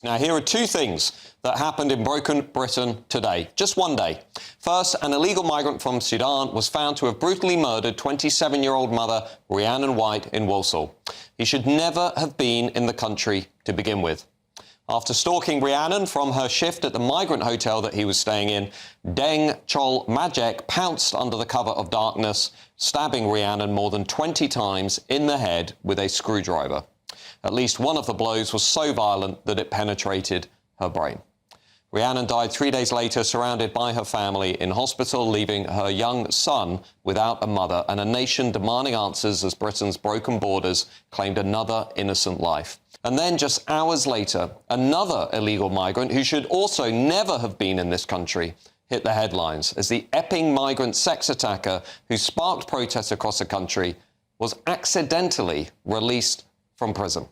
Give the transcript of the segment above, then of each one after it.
Now, here are two things that happened in Britain today, just one day. First, an illegal migrant from Sudan was found to have brutally murdered 27-year-old mother Rhiannon White in Walsall. He should never have been in the country to begin with. After stalking Rhiannon from her shift at the Migrant hotel that he was staying in, Deng Chol Majek pounced under the cover of darkness, stabbing Rhiannon more than 20 times in the head with a screwdriver. At least one of the blows was so violent that it penetrated her brain. Rhiannon died 3 days later, surrounded by her family in hospital, leaving her young son without a mother and a nation demanding answers as Britain's broken borders claimed another innocent life. And then just hours later, another illegal migrant who should also never have been in this country hit the headlines as the Epping migrant sex attacker who sparked protests across the country was accidentally released from prison.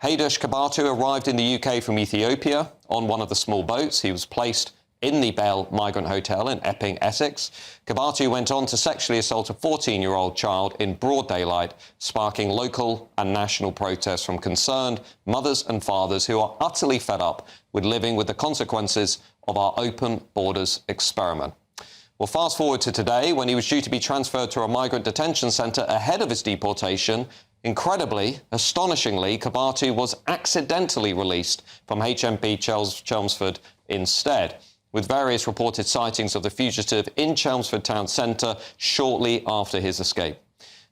Haydush Kabatu arrived in the UK from Ethiopia on one of the small boats. He was placed in the Bell Migrant Hotel in Epping, Essex. Kabatu went on to sexually assault a 14-year-old child in broad daylight, sparking local and national protests from concerned mothers and fathers who are utterly fed up with living with the consequences of our open borders experiment. Well, fast forward to today, when he was due to be transferred to a migrant detention centre ahead of his deportation. Incredibly, astonishingly, Kabatu was accidentally released from HMP Chelmsford instead, with various reported sightings of the fugitive in Chelmsford town centre shortly after his escape.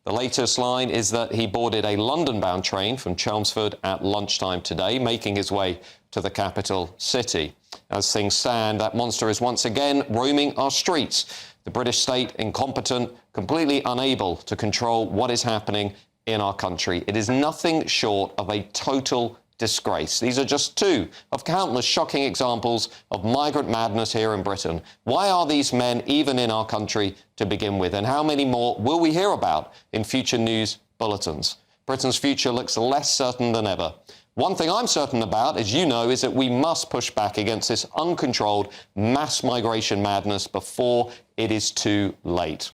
The latest line is that he boarded a London-bound train from Chelmsford at lunchtime today, making his way to the capital city. As things stand, that monster is once again roaming our streets. The British state incompetent, completely unable to control what is happening in our country. It is nothing short of a total disgrace. These are just two of countless shocking examples of migrant madness here in Britain. Why are these men even in our country to begin with? And how many more will we hear about in future news bulletins? Britain's future looks less certain than ever. One thing I'm certain about, as you know, is that we must push back against this uncontrolled mass migration madness before it is too late.